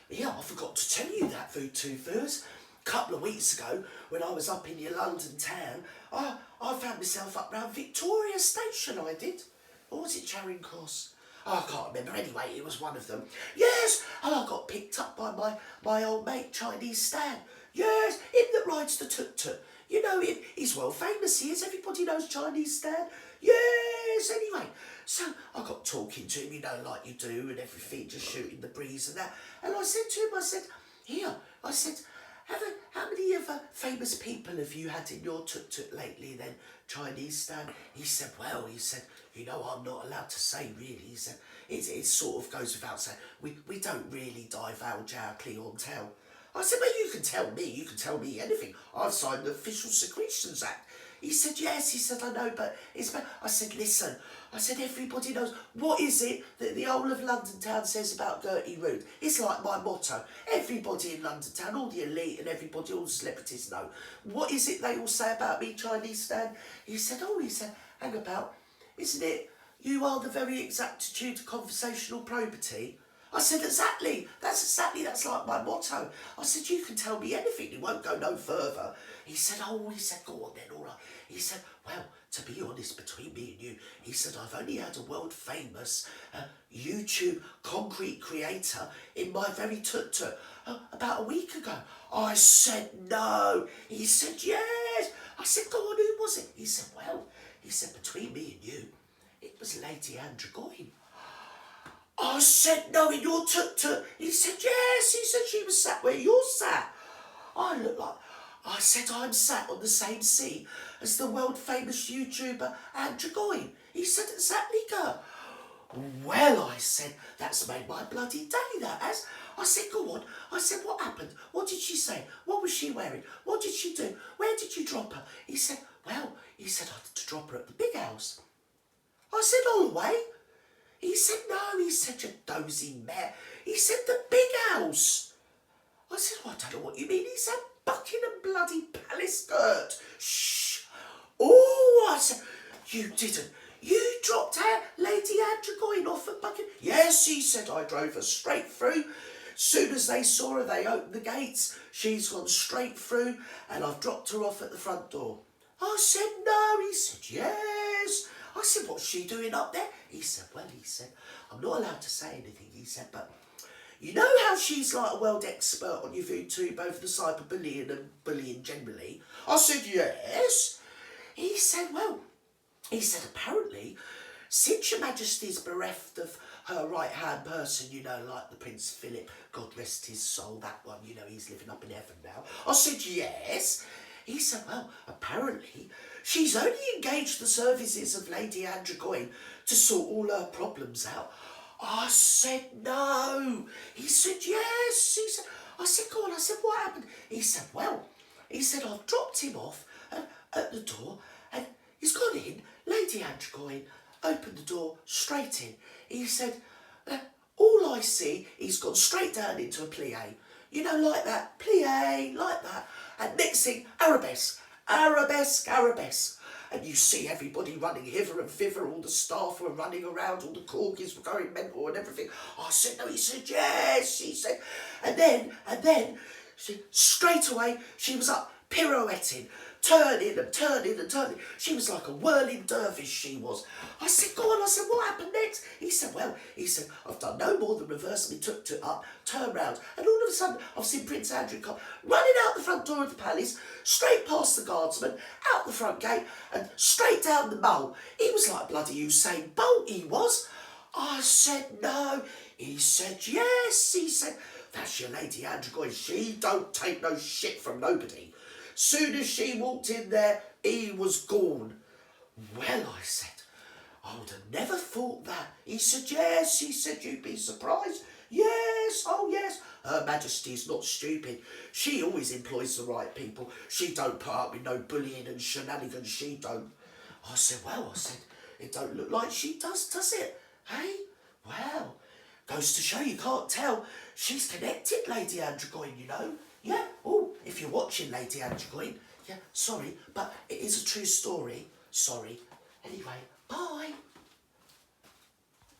Yeah, I forgot to tell you that, Food Toothers. A couple of weeks ago, when I was up in your London town, I found myself up round Victoria Station, I did. Or was it Charing Cross? Oh, I can't remember. Anyway, it was one of them. Yes, and I got picked up by my old mate, Chinese Stan. Yes, him that rides the tuk-tuk. You know him. He's well famous, he is. Everybody knows Chinese Stan. Yes, anyway. So I got talking to him, you know, like you do and everything, just shooting the breeze and that. And I said to him, I said, here, I said, how many other famous people have you had in your tuk-tuk lately then, Chinese Stan? He said, well, he said, you know, I'm not allowed to say really. He said, it sort of goes without saying, we don't really divulge our clientele. I said, well, you can tell me anything. I've signed the Official Secretions Act. He said, yes, he said, I know, but it's bad. I said, listen, I said, everybody knows. What is it that the whole of London town says about Gerty Rude? It's like my motto. Everybody in London town, all the elite and everybody, all the celebrities know. What is it they all say about me, Chinese Stan? He said, hang about, isn't it? You are the very exactitude of conversational probity. I said, exactly, that's like my motto. I said, you can tell me anything, it won't go no further. He said, go on then, all right. He said, well, to be honest, between me and you, he said, I've only had a world famous YouTube concrete creator in my very tuk-tuk about a week ago. I said, no. He said, yes. I said, go on, who was it? He said, well, he said, between me and you, it was Lady Drogyne. I said, no, in your tuk-tuk. He said, yes. He said, she was sat where you're sat. I said, I'm sat on the same seat as the world-famous YouTuber Drogyne. He said, exactly, girl. Well, I said, that's made my bloody day, that has. I said, go on. I said, what happened? What did she say? What was she wearing? What did she do? Where did you drop her? He said, well, I had to drop her at the big house. I said, all the way. He said, no, he said, you dozy mare. He said, the big house. I said, well, I don't know what you mean. He said, Buckingham bloody Palace, Gert. Shh. Oh, I said, you didn't. You dropped her, Lady Drogyne, off at Buckingham. Yes, he said, I drove her straight through. Soon as they saw her, they opened the gates. She's gone straight through, and I've dropped her off at the front door. I said, no. He said, yes. I said, what's she doing up there? He said, well, I'm not allowed to say anything, he said, but you know how she's like a world expert on your YouTube, both the cyberbullying and bullying generally? I said, yes. He said, apparently, since Your Majesty's bereft of her right-hand person, you know, like the Prince Philip, God rest his soul, that one, you know, he's living up in heaven now. I said, yes. He said, well, apparently, she's only engaged the services of Lady Drogyne to sort all her problems out. I said, no. He said, yes. He said, I said, go on. I said, what happened? He said, well, I've dropped him off at the door and he's gone in. Lady Drogyne opened the door straight in. He said, all I see, he's gone straight down into a plie. You know, like that, plie, like that. And next thing, arabesque. And you see everybody running hither and thither, all the staff were running around, all the corgis were going mental and everything. I said, no, he said, yes, he said. And then, straight away, she was up pirouetting, turning. She was like a whirling dervish, she was. I said, go on. I said, what happened next? He said, well, I've done no more than reverse me tuk-tuk up, turn round, and all of a sudden I've seen Prince Andrew come running out the front door of the palace, straight past the guardsman, out the front gate, and straight down the mole. He was like bloody Usain Bolt, he was. I said, no. He said, yes. He said, that's your Lady Drogyne. She don't take no shit from nobody. Soon as she walked in there, he was gone. Well, I said, I would have never thought that. He said, yes. He said, you'd be surprised. Yes, oh yes. Her Majesty's not stupid. She always employs the right people. She don't put up with no bullying and shenanigans, she don't. I said, well, it don't look like she does it? Hey? Well, goes to show you can't tell. She's connected, Lady Drogyne, you know. Yeah, oh, if you're watching Lady Drogyne, yeah, sorry, but it is a true story. Sorry. Anyway, bye.